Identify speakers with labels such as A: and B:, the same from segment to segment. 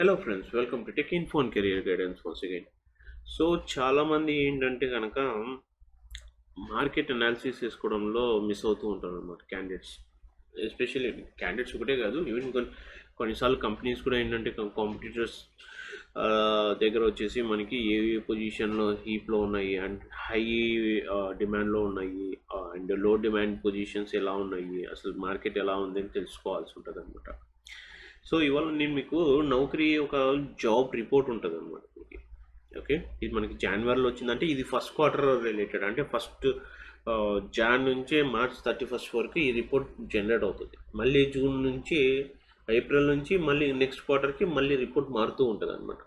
A: Hello friends, welcome to tech info and career guidance once again. So చాలామంది ఏంటంటే కనుక market analysis చేసుకోవడంలో miss అవుతూ ఉంటారు అనమాట క్యాండిడేట్స్. ఎస్పెషల్లీ క్యాండిడేట్స్ ఒకటే కాదు, ఈవెన్ కొన్నిసార్లు కంపెనీస్ కూడా ఏంటంటే కాంపిటీటర్స్ దగ్గర వచ్చేసి మనకి ఏ ఏ పొజిషన్లో హీప్లో ఉన్నాయి అండ్ హై డిమాండ్లో ఉన్నాయి అండ్ లో డిమాండ్ పొజిషన్స్ ఎలా ఉన్నాయి, అసలు మార్కెట్ ఎలా ఉంది అని తెలుసుకోవాల్సి ఉంటుంది అనమాట. సో ఇవాళ నేను మీకు నౌకరీ ఒక జాబ్ రిపోర్ట్ ఉంటుంది అనమాట మీకు. ఓకే, ఇది మనకి జనవరిలో వచ్చిందంటే ఇది ఫస్ట్ క్వార్టర్ రిలేటెడ్, అంటే ఫస్ట్ జాన్ నుంచే మార్చ్ 31 వరకు ఈ రిపోర్ట్ జనరేట్ అవుతుంది. మళ్ళీ జూన్ నుంచి ఏప్రిల్ నుంచి మళ్ళీ నెక్స్ట్ క్వార్టర్కి మళ్ళీ రిపోర్ట్ మారుతూ ఉంటుంది అనమాట.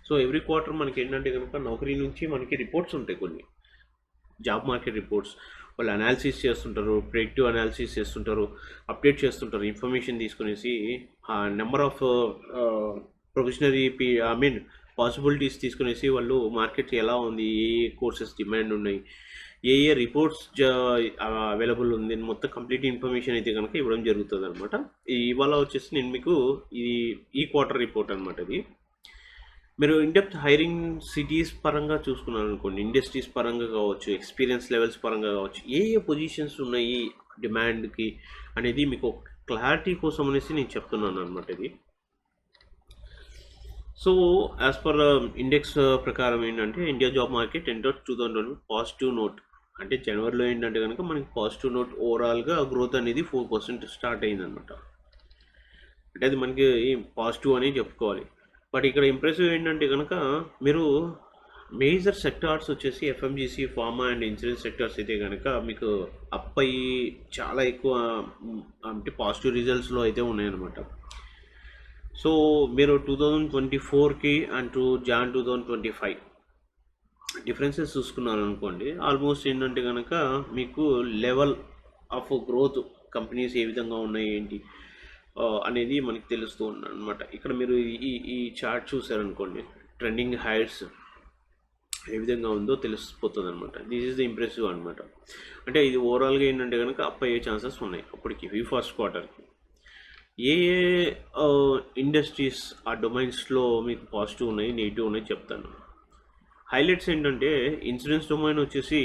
A: సో ఎవ్రీ క్వార్టర్ మనకి ఏంటంటే కనుక నౌకరీ నుంచి మనకి రిపోర్ట్స్ ఉంటాయి, కొన్ని జాబ్ మార్కెట్ రిపోర్ట్స్. వాళ్ళు అనాలిసిస్ చేస్తుంటారు, ప్రెడిక్టివ్ అనాలిసిస్ చేస్తుంటారు, అప్డేట్ చేస్తుంటారు ఇన్ఫర్మేషన్ తీసుకునేసి. Number of professional I mean possibilities తీసుకునేసి వాళ్ళు మార్కెట్ ఎలా ఉంది, ఏ ఏ కోర్సెస్ డిమాండ్ ఉన్నాయి, ఏ ఏ రిపోర్ట్స్ అవైలబుల్ ఉంది, మొత్తం కంప్లీట్ ఇన్ఫర్మేషన్ అయితే కనుక ఇవ్వడం జరుగుతుంది అనమాట. ఇవాళ వచ్చేసి నేను మీకు ఈ క్వార్టర్ రిపోర్ట్ అనమాట ఇది. మీరు ఇన్డెప్త్ హైరింగ్ సిటీస్ పరంగా చూసుకున్నారు అనుకోండి, ఇండస్ట్రీస్ పరంగా కావచ్చు, ఎక్స్పీరియన్స్ లెవెల్స్ పరంగా కావచ్చు, ఏ ఏ పొజిషన్స్ ఉన్నాయి డిమాండ్కి అనేది మీకు క్లారిటీ కోసం అనేసి నేను చెప్తున్నాను అనమాట ఇది. సో యాజ్ పర్ ఇండెక్స్ ప్రకారం ఏంటంటే India job market enter 2020 positive note. అంటే జనవరిలో ఏంటంటే కనుక మనకి పాజిటివ్ నోట్, ఓవరాల్గా గ్రోత్ అనేది 4% స్టార్ట్ అయిందనమాట. అంటే అది మనకి పాజిటివ్ అని చెప్పుకోవాలి. బట్ ఇక్కడ ఇంప్రెసివ్ ఏంటంటే కనుక మీరు మేజర్ సెక్టార్స్ వచ్చేసి FMCG, pharma and insurance sectors అయితే కనుక మీకు అప్ అయ్యి చాలా ఎక్కువ అంటే పాజిటివ్ రిజల్ట్స్లో అయితే ఉన్నాయన్నమాట. సో మీరు 2024కి అండ్ జాన్ 2025 డిఫరెన్సెస్ చూసుకున్నారు అనుకోండి, ఆల్మోస్ట్ ఏంటంటే కనుక మీకు లెవెల్ ఆఫ్ గ్రోత్ కంపెనీస్ ఏ విధంగా ఉన్నాయి ఏంటి అనేది మనకి తెలుస్తూ ఉంది అనమాట. ఇక్కడ మీరు ఈ చార్ట్ చూసారనుకోండి, ట్రెండింగ్ హైట్స్ ఏ విధంగా ఉందో తెలిసిపోతుంది అనమాట. దిస్ ఈజ్ ద ఇంప్రెసివ్ అనమాట. అంటే ఇది ఓవరాల్గా ఏంటంటే కనుక అప్ అయ్యే ఛాన్సెస్ ఉన్నాయి అప్పటికి ఈ ఫస్ట్ క్వార్టర్కి. ఏ ఏ ఇండస్ట్రీస్ ఆ డొమైన్స్లో మీకు పాజిటివ్ ఉన్నాయి, నెగిటివ్ ఉన్నాయి చెప్తాను. హైలైట్స్ ఏంటంటే ఇన్సూరెన్స్ డొమైన్ వచ్చేసి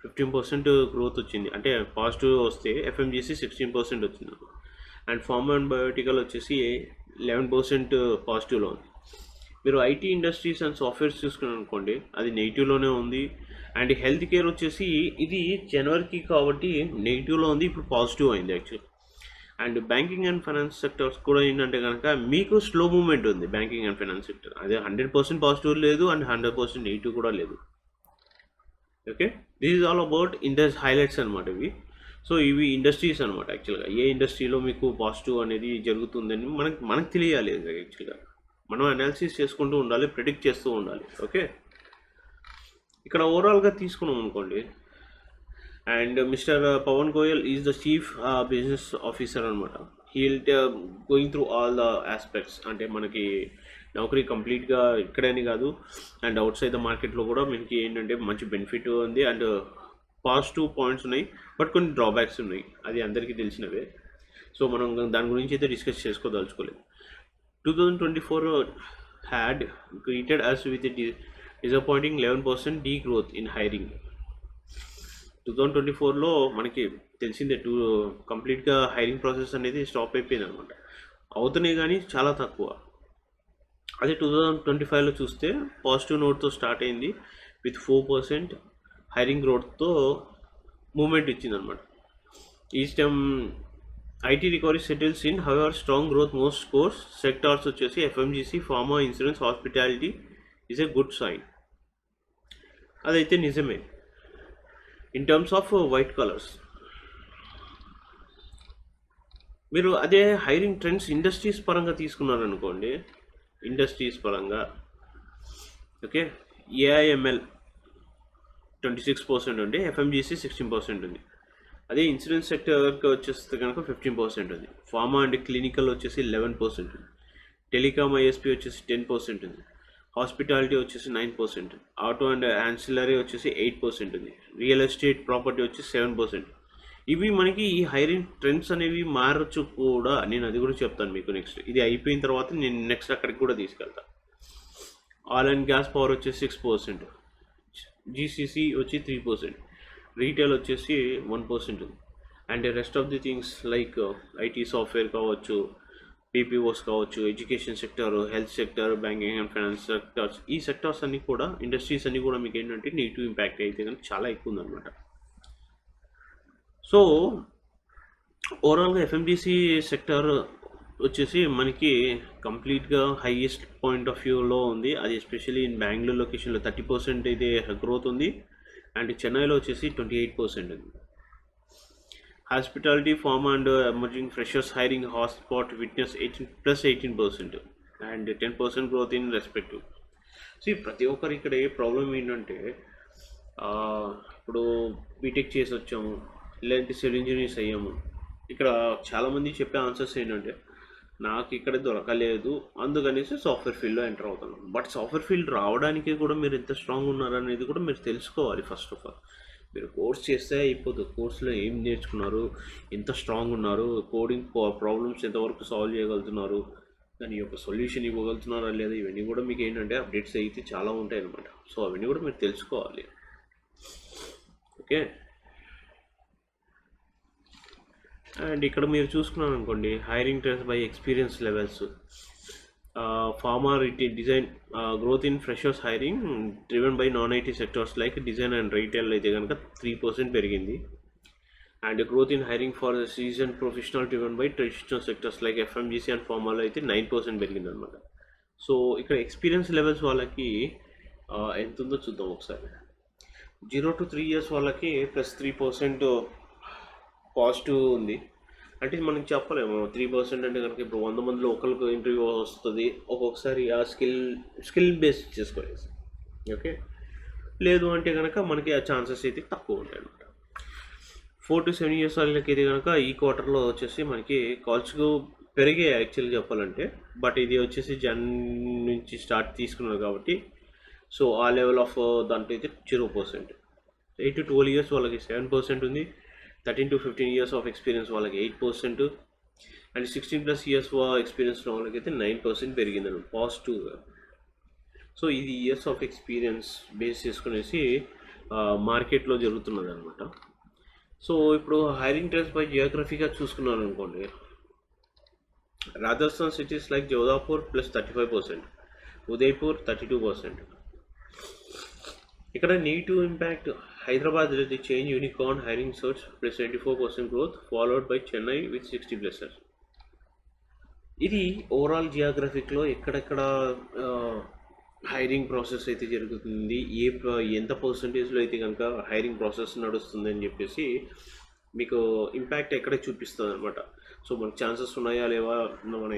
A: 15% గ్రోత్ వచ్చింది, అంటే పాజిటివ్ వస్తే ఎఫ్ఎంజీసీ 16% వచ్చింది. అండ్ ఫార్మా అండ్ బయోటికల్ వచ్చేసి 11% పాజిటివ్లో ఉంది. మీరు ఐటీ ఇండస్ట్రీస్ అండ్ సాఫ్ట్వేర్స్ చూసుకున్నారు అనుకోండి, అది నెగిటివ్లోనే ఉంది. అండ్ హెల్త్ కేర్ వచ్చేసి ఇది జనవరికి కాబట్టి నెగిటివ్లో ఉంది, ఇప్పుడు పాజిటివ్ అయింది actually. And banking and finance sectors కూడా ఏంటంటే కనుక మీకు స్లో మూవ్మెంట్ ఉంది. బ్యాంకింగ్ అండ్ ఫైనాన్స్ సెక్టర్ అదే 100% పాజిటివ్ లేదు అండ్ 100% నెగిటివ్ కూడా లేదు. Okay, this is all about Indus highlights అనమాట ఇవి. సో ఇవి ఇండస్ట్రీస్ అనమాట. యాక్చువల్గా ఏ ఇండస్ట్రీలో మీకు పాజిటివ్ అనేది జరుగుతుందని మనకు తెలియాలి. యాక్చువల్గా మనం అనాలిసిస్ చేసుకుంటూ ఉండాలి, ప్రిడిక్ట్ చేస్తూ ఉండాలి. ఓకే, ఇక్కడ ఓవరాల్గా తీసుకున్నాం అనుకోండి, and Mr Pavan Goyal is the chief business officer అనమాట. He'll going through all the aspects. అంటే మనకి నౌకరీ కంప్లీట్గా ఇక్కడని కాదు, అండ్ అవుట్ సైడ్ ద మార్కెట్లో కూడా మనకి ఏంటంటే మంచి బెనిఫిట్ ఉంది అండ్ పాజిటివ్ పాయింట్స్ ఉన్నాయి, బట్ కొన్ని డ్రాబ్యాక్స్ ఉన్నాయి, అది అందరికీ తెలిసినవే. సో మనం దాని గురించి అయితే డిస్కస్ చేసుకోదలుచుకోలేదు. 2024 had greeted us with disappointing 11% degrowth in hiring. 2024లో మనకి తెలిసిందే కంప్లీట్గా హైరింగ్ ప్రాసెస్ అనేది స్టాప్ అయిపోయింది అనమాట. అవుతున్నాయి కానీ చాలా తక్కువ. అదే 2025లో చూస్తే పాజిటివ్ నోట్తో స్టార్ట్ అయింది విత్ 4% హైరింగ్ గ్రోత్తో మూమెంట్ ఇచ్చిందనమాట. Each time IT recovery settles in however strong growth most cores sectors వచ్చేసి FMCG, pharma, insurance, hospitality is a good sign. అదైతే నిజమే. In terms of white collars మీరు అదే హైరింగ్ ట్రెండ్స్ ఇండస్ట్రీస్ పరంగా తీసుకున్నారనుకోండి, industries పరంగా ఓకే, ఏఐఎంఎల్ 26% ఉంది, FMCG 16% ఉంది. అదే ఇన్సూరెన్స్ సెక్టర్కి వచ్చేస్తే కనుక 15% ఉంది. ఫార్మా అండ్ క్లినికల్ వచ్చేసి 11% ఉంది. టెలికామ్ ఐఎస్పీ వచ్చేసి 10% ఉంది. హాస్పిటాలిటీ వచ్చేసి 9%, ఆటో అండ్ యాన్సిలరీ వచ్చేసి 8% ఉంది. రియల్ ఎస్టేట్ ప్రాపర్టీ వచ్చి 7%. ఇవి మనకి ఈ హైరింగ్ ట్రెండ్స్ అనేవి మారచ్చు కూడా, నేను అది కూడా చెప్తాను మీకు నెక్స్ట్. ఇది అయిపోయిన తర్వాత నేను నెక్స్ట్ అక్కడికి కూడా తీసుకెళ్తాను. ఆయిల్ అండ్ గ్యాస్ పవర్ వచ్చేసి 6%, జీసీసీ వచ్చి 3%, రీటైల్ వచ్చేసి 1% ఉంది. And rest of the things like IT software కావచ్చు, పీపీఓస్ కావచ్చు, education sector, health sector, banking and finance sectors, ఈ సెక్టార్స్ అన్నీ కూడా, ఇండస్ట్రీస్ అన్నీ కూడా మీకు ఏంటంటే నెగిటివ్ ఇంపాక్ట్ అయితే కానీ చాలా ఎక్కువ ఉందన్నమాట. సో ఓవరాల్గా ఎఫ్ఎండిసి సెక్టర్ వచ్చేసి మనకి కంప్లీట్గా హైయెస్ట్ పాయింట్ ఆఫ్ వ్యూలో ఉంది. అది ఎస్పెషల్లీ ఇన్ బెంగళూరు లొకేషన్లో 30% అయితే గ్రోత్ ఉంది, అండ్ చెన్నైలో వచ్చేసి 28% ఉంది. Hospitality, pharma and emerging freshers hiring hotspot witness 18% and 10% growth in respective. So ప్రతి ఒక్కరు ఇక్కడ ఏ ప్రాబ్లం ఏంటంటే, ఇప్పుడు బీటెక్ చేసి వచ్చాము, లేదంటే సివిల్ ఇంజనీర్స్ అయ్యాము. ఇక్కడ చాలామంది చెప్పే ఆన్సర్స్ ఏంటంటే, నాకు ఇక్కడ దొరకలేదు అందుకనేసి సాఫ్ట్వేర్ ఫీల్డ్లో ఎంటర్ అవుతాను. బట్ సాఫ్ట్వేర్ ఫీల్డ్ రావడానికి కూడా మీరు ఎంత స్ట్రాంగ్ ఉన్నారనేది కూడా మీరు తెలుసుకోవాలి. ఫస్ట్ ఆఫ్ ఆల్ మీరు కోర్స్ చేస్తే అయిపోతుంది. కోర్సులో ఏం నేర్చుకున్నారు, ఎంత స్ట్రాంగ్ ఉన్నారు, కోడింగ్ ప్రాబ్లమ్స్ ఎంతవరకు సాల్వ్ చేయగలుగుతున్నారు, దాని యొక్క సొల్యూషన్ ఇవ్వగలుగుతున్నారా లేదా, ఇవన్నీ కూడా మీకు ఏంటంటే అప్డేట్స్ అయితే చాలా ఉంటాయి అన్నమాట. సో అవన్నీ కూడా మీరు తెలుసుకోవాలి. ఓకే, అండ్ ఇక్కడ మీరు చూసుకున్నారు అనుకోండి, hiring trends by experience levels, pharma, retail, design, growth in freshers hiring driven by non IT sectors like design and retail అయితే కనుక 3% పెరిగింది. And growth in hiring for seasoned professional driven by traditional sectors like FMCG and ఫార్మాలో అయితే 9% పెరిగింది అనమాట. So ఇక్కడ experience levels వాళ్ళకి ఎంత ఉందో చూద్దాం ఒకసారి. 0 to 3 years వాళ్ళకి +3% పాజిటివ్ ఉంది. అంటే మనం చెప్పలేము 3% అంటే కనుక ఇప్పుడు 100 మందిలో ఒకరికి ఇంటర్వ్యూ వస్తుంది, ఒక్కొక్కసారి ఆ స్కిల్ బేస్ చేసుకోలేదు. ఓకే, లేదు అంటే కనుక మనకి ఆ ఛాన్సెస్ అయితే తక్కువ ఉంటాయి అన్నమాట. 4 to 7 years వాళ్ళకి అయితే కనుక ఈ క్వార్టర్లో వచ్చేసి మనకి కాల్స్ పెరిగాయి యాక్చువల్లీ చెప్పాలంటే. బట్ ఇది వచ్చేసి జన్ నుంచి స్టార్ట్ తీసుకున్నారు కాబట్టి సో ఆ లెవెల్ ఆఫ్ దాంట్లో అయితే 0%. 8 to 12 years వాళ్ళకి 7% ఉంది. 13 to 15 years ఆఫ్ ఎక్స్పీరియన్స్ వాళ్ళకి 8%, అండ్ 16+ years ఎక్స్పీరియన్స్ వాళ్ళకి అయితే 9% పెరిగిందని పాజిటివ్గా. సో ఇది ఇయర్స్ ఆఫ్ ఎక్స్పీరియన్స్ బేస్ చేసుకునేసి మార్కెట్లో జరుగుతున్నది అనమాట. సో ఇప్పుడు హైరింగ్ ట్రెండ్స్ బై జియోగ్రఫీగా చూసుకున్నారు అనుకోండి, రాజస్థాన్ సిటీస్ లైక్ జోధాపూర్ +35%, ఉదయ్పూర్ 32%. ఇక్కడ negative impact Hyderabad the change unicorn hiring search +24% growth followed by Chennai with 60+. ఇది ఓవరాల్ జియోగ్రఫిక్లో ఎక్కడెక్కడ హైరింగ్ ప్రాసెస్ అయితే జరుగుతుంది, ఎంత పర్సంటేజ్లో అయితే కనుక హైరింగ్ ప్రాసెస్ నడుస్తుంది అని చెప్పేసి మీకు ఇంపాక్ట్ ఎక్కడ చూపిస్తుంది అనమాట. సో మనకు ఛాన్సెస్ ఉన్నాయా లేవా, మనం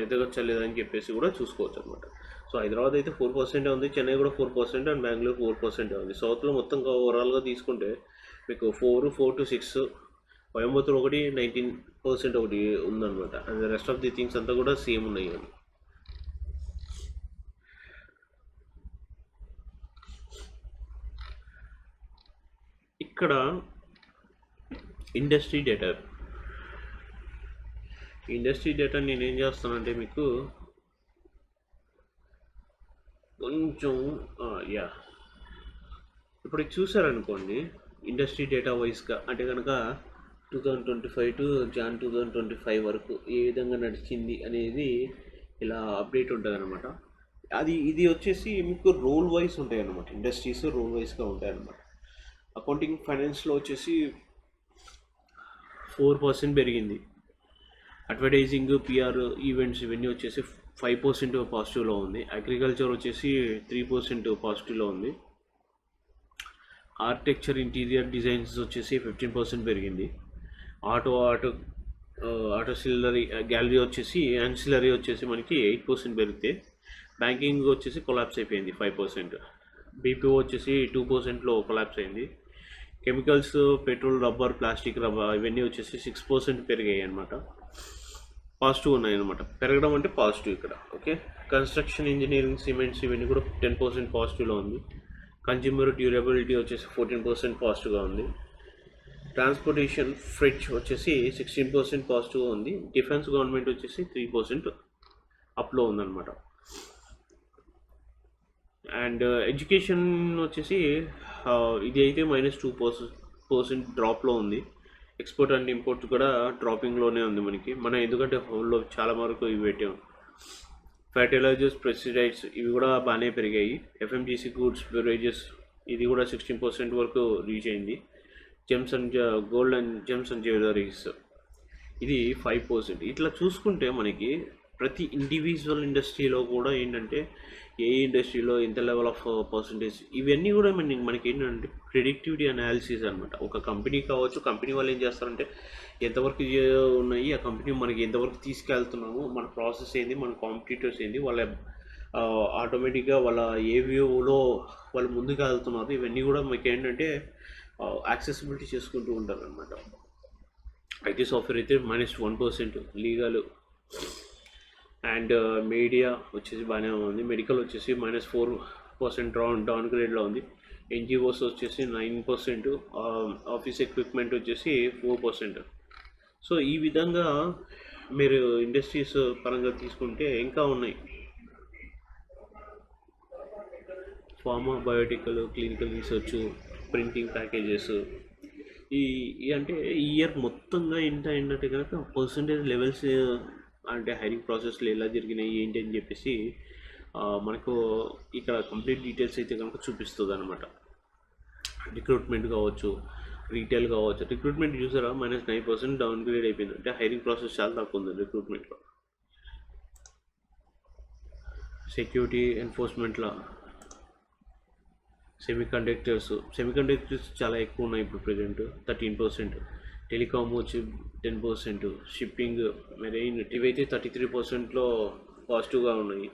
A: ఎదగచ్చా లేదా అని చెప్పేసి కూడా చూసుకోవచ్చు అనమాట. సో హైదరాబాద్ అయితే 4% ఉంది, చెన్నై కూడా 4%, అండ్ బెంగళూరు 4% ఉంది. సౌత్లో మొత్తం ఓవరాల్గా తీసుకుంటే మీకు 4 to 6, కోయంబత్తూరు ఒకటి 19% ఒకటి ఉందన్నమాట. And rest of the things అంతా కూడా సేమ్ ఉన్నాయి. అని ఇక్కడ ఇండస్ట్రీ డేటా నేనేం చేస్తానంటే మీకు కొంచెం ఇప్పుడు చూసారనుకోండి, ఇండస్ట్రీ డేటా వైజ్గా అంటే కనుక 2025 to Jan 2025 వరకు ఏ విధంగా నడిచింది అనేది ఇలా అప్డేట్ ఉంటుంది అనమాట. ఇది వచ్చేసి మీకు రోల్ వైజ్ ఉంటాయి అన్నమాట. ఇండస్ట్రీస్ రోల్ వైజ్గా ఉంటాయి అన్నమాట. అకౌంటింగ్ ఫైనాన్స్లో వచ్చేసి 4% పెరిగింది. అడ్వర్టైజింగ్, పిఆర్, ఈవెంట్స్ ఇవన్నీ వచ్చేసి 5% పాజిటివ్లో ఉంది. అగ్రికల్చర్ వచ్చేసి 3% పాజిటివ్లో ఉంది. ఆర్కిటెక్చర్, ఇంటీరియర్ డిజైన్స్ వచ్చేసి 15% పెరిగింది. ఆటోసిల్లరీ గ్యాలరీ వచ్చేసి యాన్సిలరీ వచ్చేసి మనకి 8% పెరిగితే, బ్యాంకింగ్ వచ్చేసి కొలాప్స్ అయిపోయింది 5%. బీపీఓ వచ్చేసి 2%లో కొలాప్స్ అయింది. కెమికల్స్, పెట్రోల్, రబ్బర్, ప్లాస్టిక్, ఇవన్నీ వచ్చేసి 6% పెరిగాయి అనమాట. పాజిటివ్ ఉన్నాయి అనమాట. పెరగడం అంటే పాజిటివ్ ఇక్కడ. ఓకే, కన్స్ట్రక్షన్, ఇంజనీరింగ్, సిమెంట్స్ ఇవన్నీ కూడా 10% పాజిటివ్లో ఉంది. కన్జ్యూమర్ డ్యూరబిలిటీ వచ్చేసి 14% పాజిటివ్గా ఉంది. ట్రాన్స్పోర్టేషన్ ఫ్రెచ్ వచ్చేసి 16% పాజిటివ్గా ఉంది. డిఫెన్స్ గవర్నమెంట్ వచ్చేసి 3% అప్లో ఉందన్నమాట. అండ్ ఎడ్యుకేషన్ వచ్చేసి ఇది అయితే -2% డ్రాప్లో ఉంది. ఎక్స్పోర్ట్ అండ్ ఇంపోర్ట్ కూడా డ్రాపింగ్లోనే ఉంది మనకి. ఎందుకంటే హోల్లో చాలా వరకు ఇవి పెట్టాం. ఫర్టిలైజర్స్, పెస్టిసైడ్స్ ఇవి కూడా బాగానే పెరిగాయి. ఎఫ్ఎంజీసీ గూడ్స్, బెవరేజెస్ ఇది కూడా 16% వరకు రీచ్ అయింది. Gold and gems and jewelleries ఇది 5%. ఇట్లా చూసుకుంటే మనకి ప్రతి ఇండివిజువల్ ఇండస్ట్రీలో కూడా ఏంటంటే ఏ ఇండస్ట్రీలో ఎంత లెవెల్ ఆఫ్ పర్సంటేజ్ ఇవన్నీ కూడా మనకి ఏంటంటే ప్రెడిక్టివిటీ అనాలిసిస్ అనమాట. ఒక కంపెనీ కావచ్చు, కంపెనీ వాళ్ళు ఏం చేస్తారంటే ఎంతవరకు ఉన్నాయి, ఆ కంపెనీ మనకి ఎంతవరకు తీసుకెళ్తున్నాము, మన ప్రాసెస్ ఏంది, మన కాంపిటీటర్స్ ఏంది, వాళ్ళ ఆటోమేటిక్గా వాళ్ళ ఏ వ్యూలో వాళ్ళు ముందుకు వెళ్తున్నారు, ఇవన్నీ కూడా మనకి ఏంటంటే యాక్సెసిబిలిటీ చేసుకుంటూ ఉంటారు అనమాట. ఐటీ సాఫ్ట్వేర్ అయితే -1%, లీగల్ అండ్ మీడియా వచ్చేసి బాగానే ఉంది. మెడికల్ వచ్చేసి -4% డౌన్ గ్రేడ్లో ఉంది. ఎన్జిఓస్ వచ్చేసి 9%, ఆఫీస్ ఎక్విప్మెంట్ వచ్చేసి 4%. సో ఈ విధంగా మీరు ఇండస్ట్రీస్ పరంగా తీసుకుంటే ఇంకా ఉన్నాయి. ఫార్మా, బయోటెక్లు, క్లినికల్ రీసెర్చ్, ప్రింటింగ్ ప్యాకేజెస్ ఈ అంటే ఈ ఇయర్ మొత్తంగా ఏంటంటే కనుక పర్సంటేజ్ లెవెల్స్ అంటే హైరింగ్ ప్రాసెస్లో ఎలా జరిగినాయి ఏంటి అని చెప్పేసి మనకు ఇక్కడ కంప్లీట్ డీటెయిల్స్ అయితే కనుక చూపిస్తుంది అనమాట. రిక్రూట్మెంట్ కావచ్చు, రీటైల్ కావచ్చు. రిక్రూట్మెంట్ చూసారా -9% డౌన్ గ్రేడ్ అయిపోయింది. అంటే హైరింగ్ ప్రాసెస్ చాలా తక్కువ ఉంది రిక్రూట్మెంట్లో. సెక్యూరిటీ ఎన్ఫోర్స్మెంట్లో సెమీకండక్టర్స్ చాలా ఎక్కువ ఉన్నాయి ఇప్పుడు ప్రజెంట్ 13%. టెలికామ్ వచ్చి 10%, షిప్పింగ్, మెరైన్ ఇవైతే 33%లో పాజిటివ్గా ఉన్నాయి.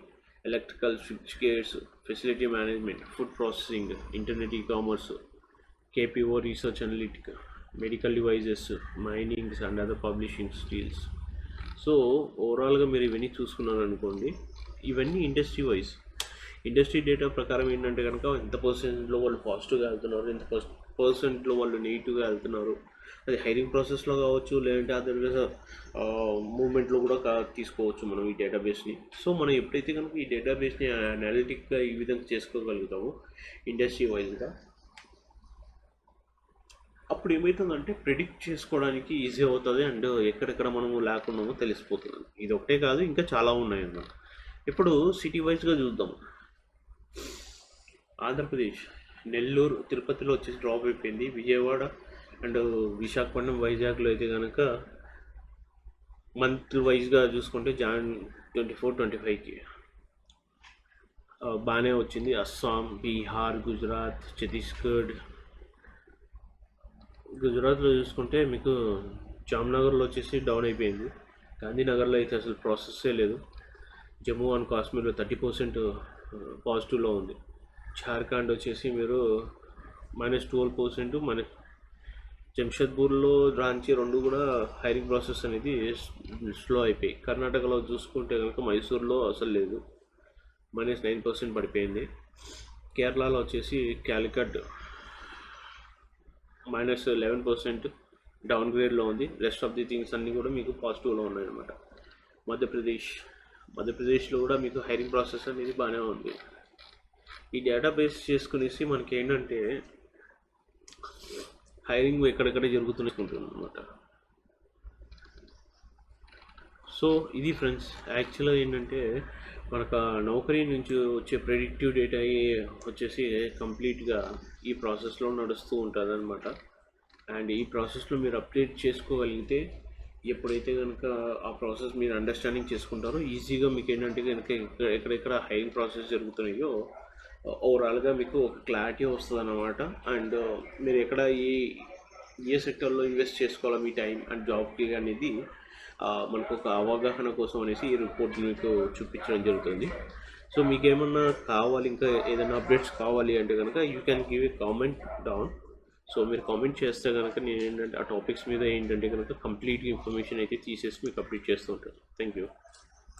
A: Electrical, switch gears, facility management, food processing, internet, ecommerce, KPO, research analytic, medical devices, minings and other publishing steels. So ఓవరాల్గా మీరు ఇవన్నీ చూసుకున్నారు అనుకోండి, ఇవన్నీ ఇండస్ట్రీ డేటా ప్రకారం ఏంటంటే కనుక ఎంత పర్సెంట్లో వాళ్ళు పాజిటివ్గా వెళ్తున్నారు, ఎంత పర్సెంట్లో వాళ్ళు నెగిటివ్గా వెళ్తున్నారు, అది హైరింగ్ ప్రాసెస్లో కావచ్చు, లేదంటే అదర్వైజ్ మూవ్మెంట్లో కూడా తీసుకోవచ్చు మనం ఈ డేటాబేస్ని. సో మనం ఎప్పుడైతే కనుక ఈ డేటాబేస్ని అనాలిటిక్గా ఈ విధంగా చేసుకోగలుగుతామో ఇండస్ట్రీ వైజ్గా, అప్పుడు ఏమవుతుందంటే ప్రిడిక్ట్ చేసుకోవడానికి ఈజీ అవుతుంది. అండ్ ఎక్కడెక్కడ మనము లేకున్నామో తెలిసిపోతుంది. ఇది ఒకటే కాదు, ఇంకా చాలా ఉన్నాయన్నమాట. ఇప్పుడు సిటీ వైజ్గా చూద్దాం. ఆంధ్రప్రదేశ్, నెల్లూరు, తిరుపతిలో వచ్చేసి డ్రాప్ అయిపోయింది. విజయవాడ అండ్ విశాఖపట్నం, వైజాగ్లో అయితే కనుక మంత్ వైజ్గా చూసుకుంటే Jan 24-25కి బాగానే వచ్చింది. అస్సాం, బీహార్, గుజరాత్, ఛత్తీస్గఢ్. గుజరాత్లో చూసుకుంటే మీకు జామ్నగర్లో వచ్చేసి డౌన్ అయిపోయింది. గాంధీనగర్లో అయితే అసలు ప్రాసెస్సే లేదు. జమ్మూ అండ్ కాశ్మీర్లో 30% పాజిటివ్లో ఉంది. జార్ఖండ్ వచ్చేసి మీరు -12%. జంషెడ్పూర్లో, రాంచీ రెండు కూడా హైరింగ్ ప్రాసెస్ అనేది స్లో అయిపోయి. కర్ణాటకలో చూసుకుంటే కనుక మైసూర్లో అసలు లేదు, -9% పడిపోయింది. కేరళలో వచ్చేసి క్యాలికట్ -11% డౌన్ గ్రేడ్లో ఉంది. రెస్ట్ ఆఫ్ ది థింగ్స్ అన్నీ కూడా మీకు పాజిటివ్లో ఉన్నాయన్నమాట. మధ్యప్రదేశ్లో కూడా మీకు హైరింగ్ ప్రాసెస్ అనేది బాగానే ఉంది. ఈ డేటాబేస్ చేసుకునేసి మనకి ఏంటంటే హైరింగ్ ఎక్కడెక్కడ జరుగుతుంది అనమాట. సో ఇది ఫ్రెండ్స్, యాక్చువల్గా ఏంటంటే మనకు నౌకరీ నుంచి వచ్చే ప్రెడిక్టివ్ డేటా వచ్చేసి కంప్లీట్గా ఈ ప్రాసెస్లో నడుస్తూ ఉంటుంది అనమాట. అండ్ ఈ ప్రాసెస్లో మీరు అప్డేట్ చేసుకోగలిగితే, ఎప్పుడైతే కనుక ఆ ప్రాసెస్ మీరు అండర్స్టాండింగ్ చేసుకుంటారో ఈజీగా మీకు ఏంటంటే కనుక ఎక్కడెక్కడ హైరింగ్ ప్రాసెస్ జరుగుతున్నాయో ఓవరాల్గా మీకు ఒక క్లారిటీ వస్తుంది అన్నమాట. అండ్ మీరు ఎక్కడ ఏ సెక్టర్లో ఇన్వెస్ట్ చేసుకోవాలో మీ టైం అండ్ జాబ్కి అనేది మనకు ఒక అవగాహన కోసం అనేసి ఈ రిపోర్ట్ మీకు చూపించడం జరుగుతుంది. సో మీకు ఏమన్నా కావాలి, ఇంకా ఏదైనా అప్డేట్స్ కావాలి అంటే కనుక you can give a comment down. So మీరు కామెంట్ చేస్తే కనుక నేను ఏంటంటే ఆ టాపిక్స్ మీద ఏంటంటే కనుక కంప్లీట్గా ఇన్ఫర్మేషన్ అయితే తీసేసి మీకు అప్డేట్ చేస్తూ ఉంటాను. Thank you.